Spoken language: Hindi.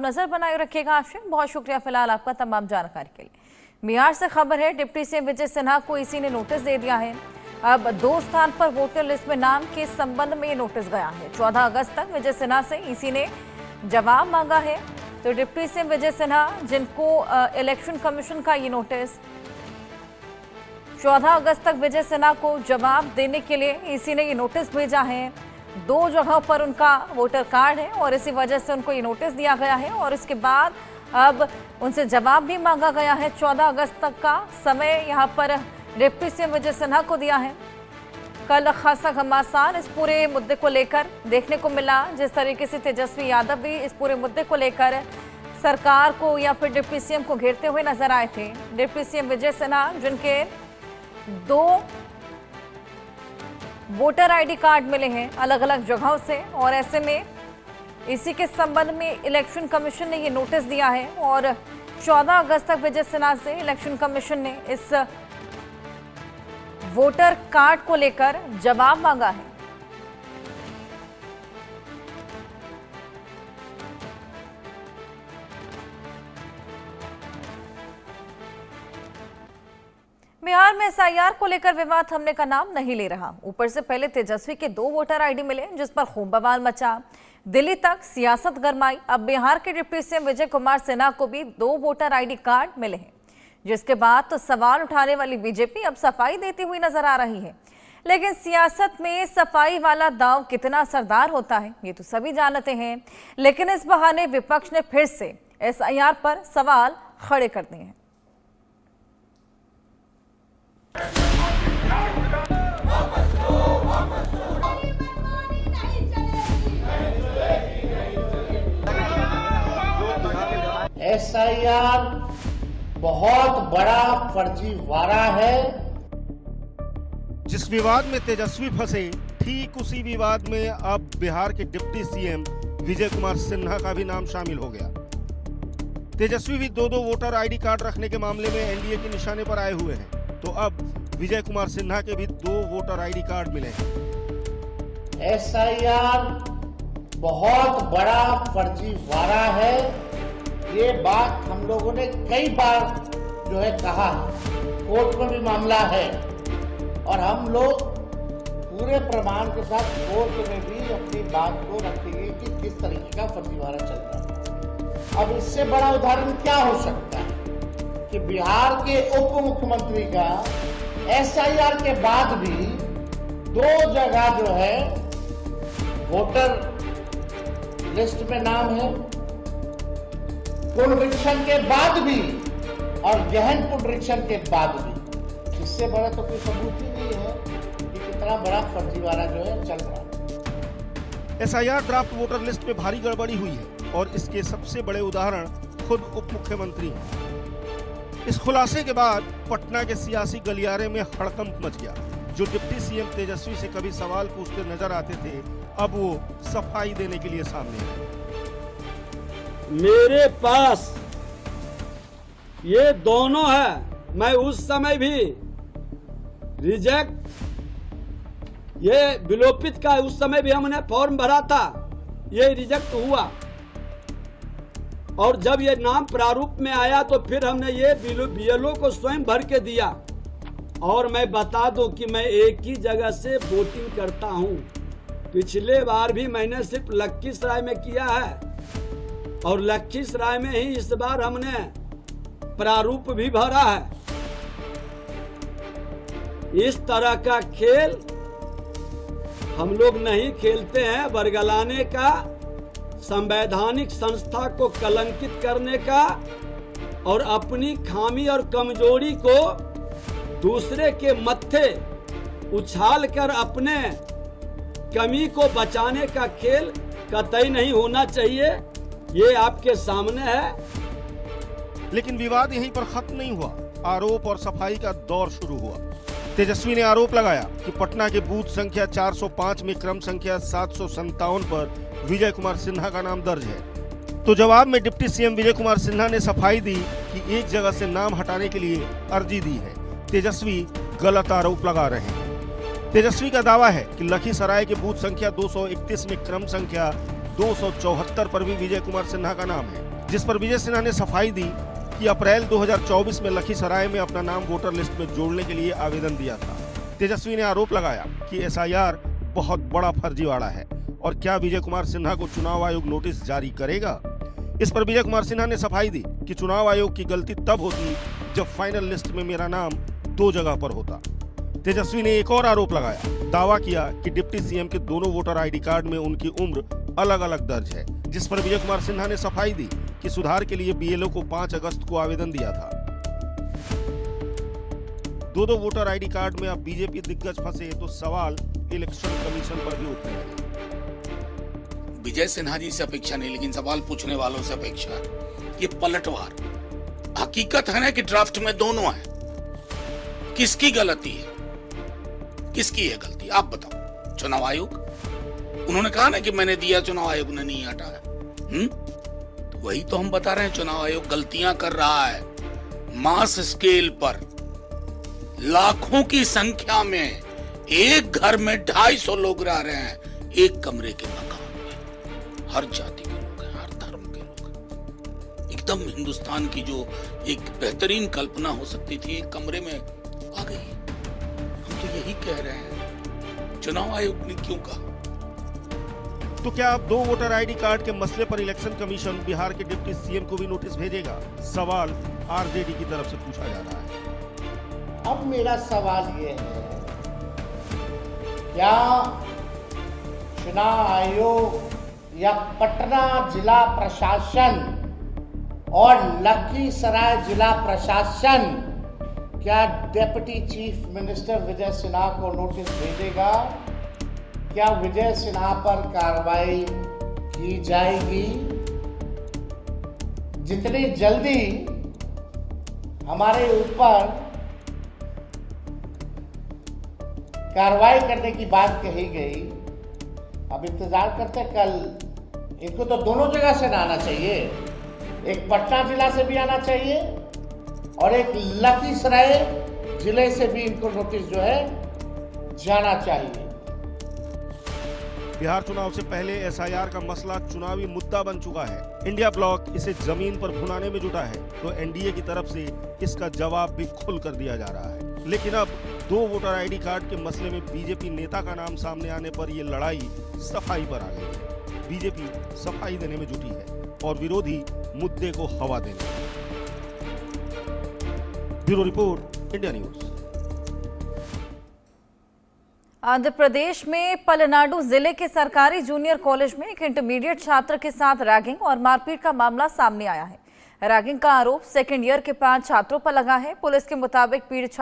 नजर बनाए रखिएगा आश्विन, बहुत शुक्रिया फिलहाल आपका तमाम जानकारी के लिए। बिहार से खबर है, डिप्टी सीएम विजय सिन्हा को इसी ने नोटिस दे दिया है। अब 2 स्थान पर वोटर लिस्ट में नाम के संबंध में ये नोटिस गया है। 14 अगस्त तक विजय सिन्हा से इसी ने जवाब मांगा है। तो डिप्टी सीएम विजय सिन्हा, जिनको इलेक्शन कमीशन का ये नोटिस 14 अगस्त तक विजय सिन्हा को जवाब देने के लिए इसी ने ये नोटिस भेजा है। 2 जगहों पर उनका वोटर कार्ड है और इसी वजह से उनको ये नोटिस दिया गया है और इसके बाद अब उनसे जवाब भी मांगा गया है। 14 अगस्त तक का समय यहाँ पर डिप्टी सीएम विजय सिन्हा को दिया है। कल खासा घमासान इस पूरे मुद्दे को लेकर देखने को मिला। जिस तरीके से तेजस्वी यादव भी इस पूरे मुद्दे को लेकर सरकार को या फिर डिप्टी सीएम को घेरते हुए नजर आए थे। डिप्टी सीएम विजय सिन्हा, जिनके 2 वोटर आईडी कार्ड मिले हैं अलग अलग जगहों से, और ऐसे में इसी के संबंध में इलेक्शन कमीशन ने ये नोटिस दिया है और 14 अगस्त तक विजय सिन्हा से इलेक्शन कमीशन ने इस वोटर कार्ड को लेकर जवाब मांगा है। बिहार में एसआईआर को लेकर विवाद थमने का नाम नहीं ले रहा। ऊपर से पहले तेजस्वी के 2 वोटर आईडी मिले, जिस पर खूब बवाल मचा। दिल्ली तक सियासत गरमाई। अब बिहार के डिप्टी सीएम विजय कुमार सिन्हा को भी 2 वोटर आईडी कार्ड मिले हैं, जिसके बाद तो सवाल उठाने वाली बीजेपी अब सफाई देती हुई नजर आ रही है। लेकिन सियासत में सफाई वाला दांव कितना असरदार होता है, ये तो सभी जानते हैं। लेकिन इस बहाने विपक्ष ने फिर से एसआईआर पर सवाल खड़े कर दिए हैं। एसआईआर बहुत बड़ा फर्जीवाड़ा है। जिस विवाद में तेजस्वी फंसे, ठीक उसी विवाद में अब बिहार के डिप्टी सीएम विजय कुमार सिन्हा का भी नाम शामिल हो गया। तेजस्वी भी 2 वोटर आईडी कार्ड रखने के मामले में एनडीए के निशाने पर आए हुए हैं, तो अब विजय कुमार सिन्हा के भी 2 वोटर आईडी कार्ड मिले हैं। एसआईआर बहुत बड़ा फर्जीवाड़ा है। ये बात हम लोगों ने कई बार जो है कहा, कोर्ट में भी मामला है और हम लोग पूरे प्रमाण के साथ कोर्ट में भी अपनी बात को रखेंगे कि किस तरीके का फर्जीवाड़ा चल रहा है। अब इससे बड़ा उदाहरण क्या हो सकता है कि बिहार के उप मुख्यमंत्री का एसआईआर के बाद भी 2 जगह जो है वोटर लिस्ट में नाम है, पुनरीक्षण के बाद भी और गहन पुनरीक्षण के बाद भी। इससे बड़ा तो कोई सबूत ही नहीं है कि कितना बड़ा फर्जीवाड़ा जो है चल रहा है। एसआईआर ड्राफ्ट वोटर लिस्ट में भारी गड़बड़ी हुई है और इसके सबसे बड़े उदाहरण खुद उप मुख्यमंत्री हैं। इस खुलासे के बाद पटना के सियासी गलियारे में हड़कंप मच गया। जो डिप्टी सीएम तेजस्वी से कभी सवाल पूछते नजर आते थे, अब वो सफाई देने के लिए सामने आए। मेरे पास ये दोनों है। मैं उस समय भी रिजेक्ट, ये विलोपित का उस समय भी हमने फॉर्म भरा था, ये रिजेक्ट हुआ। और जब ये नाम प्रारूप में आया तो फिर हमने ये बीएलओ को स्वयं भर के दिया। और मैं बता दूं कि मैं एक ही जगह से वोटिंग करता हूं। पिछले बार भी मैंने सिर्फ लखीसराय में किया है और लखीसराय में ही इस बार हमने प्रारूप भी भरा है। इस तरह का खेल हम लोग नहीं खेलते हैं। बरगलाने का, संवैधानिक संस्था को कलंकित करने का और अपनी खामी और कमजोरी को दूसरे के मत्थे उछाल कर अपने कमी को बचाने का खेल कतई नहीं होना चाहिए। ये आपके सामने है। लेकिन विवाद यहीं पर खत्म नहीं हुआ। आरोप और सफाई का दौर शुरू हुआ। तेजस्वी ने आरोप लगाया कि पटना के बूथ संख्या 405 में क्रम संख्या 757 पर विजय कुमार सिन्हा का नाम दर्ज है। तो जवाब में डिप्टी सीएम विजय कुमार सिन्हा ने सफाई दी कि एक जगह से नाम हटाने के लिए अर्जी दी है। तेजस्वी गलत आरोप लगा रहे हैं। तेजस्वी का दावा है कि लखीसराय के बूथ संख्या 231 में क्रम संख्या 274 पर भी विजय कुमार सिन्हा का नाम है, जिस पर विजय सिन्हा ने सफाई दी कि अप्रैल 2024 में लखीसराय में अपना नाम वोटर लिस्ट में जोड़ने के लिए आवेदन दिया था। तेजस्वी ने आरोप लगाया कि एसआईआर बहुत बड़ा फर्जीवाड़ा है और क्या विजय कुमार सिन्हा को चुनाव आयोग नोटिस जारी करेगा। इस पर विजय कुमार सिन्हा ने सफाई दी कि चुनाव आयोग की गलती तब होती जब फाइनल लिस्ट में मेरा नाम 2 जगह पर होता। तेजस्वी ने एक और आरोप लगाया, दावा किया कि डिप्टी सीएम के दोनों वोटर आईडी कार्ड में उनकी उम्र अलग अलग दर्ज है, जिस पर विजय कुमार सिन्हा ने सफाई दी कि सुधार के लिए बीएलओ को 5 अगस्त को आवेदन दिया था। 2 वोटर आईडी कार्ड में अब बीजेपी दिग्गज फंसे तो सवाल इलेक्शन कमीशन पर भी उठने लगे। विजय सिन्हा जी से अपेक्षा नहीं, लेकिन सवाल पूछने वालों से अपेक्षा है। ये पलटवार हकीकत है ना कि ड्राफ्ट में दोनों है। किसकी गलती है, किसकी है गलती, आप बताओ। चुनाव आयोग, उन्होंने कहा ना कि मैंने दिया, चुनाव आयोग ने नहीं हटाया। तो वही तो हम बता रहे हैं, चुनाव आयोग गलतियां कर रहा है। मास स्केल पर लाखों की संख्या में एक घर में 250 लोग रह रहे हैं, एक कमरे के मकान में। हर जाति के लोग हैं, हर धर्म के लोग हैं। एकदम हिंदुस्तान की जो एक बेहतरीन कल्पना हो सकती थी, एक कमरे में आ गई। हम तो यही कह रहे हैं, चुनाव आयोग ने क्यों कहा। तो क्या अब 2 वोटर आईडी कार्ड के मसले पर इलेक्शन कमीशन बिहार के डिप्टी सीएम को भी नोटिस भेजेगा? सवाल आरजेडी की तरफ से पूछा जा रहा है। अब मेरा सवाल ये है, क्या चुनाव आयोग या पटना जिला प्रशासन और लखीसराय जिला प्रशासन क्या deputy chief minister Vijay Sinha को नोटिस भेजेगा? क्या विजय सिन्हा पर कार्रवाई की जाएगी? जितनी जल्दी हमारे ऊपर कार्रवाई करने की बात कही गई, अब इंतजार करते। कल इनको तो दोनों जगह से आना चाहिए, एक पटना जिला से भी आना चाहिए और एक लखीसराय जिले से भी इनको नोटिस जो है जाना चाहिए। बिहार चुनाव से पहले एसआईआर का मसला चुनावी मुद्दा बन चुका है। इंडिया ब्लॉक इसे जमीन पर भुनाने में जुटा है, तो एनडीए की तरफ से इसका जवाब भी खुल कर दिया जा रहा है। लेकिन अब 2 वोटर आईडी कार्ड के मसले में बीजेपी नेता का नाम सामने आने पर यह लड़ाई सफाई पर आ गई है। बीजेपी सफाई देने में जुटी है और विरोधी मुद्दे को हवा देने में। Bureau report, India News. Andhra Pradesh में पलनाडु जिले के सरकारी जूनियर कॉलेज में एक इंटरमीडिएट छात्र के साथ रैगिंग और मारपीट का मामला सामने आया है। रैगिंग का आरोप सेकेंड ईयर के 5 छात्रों पर लगा है। पुलिस के मुताबिक पीड़ित छात्र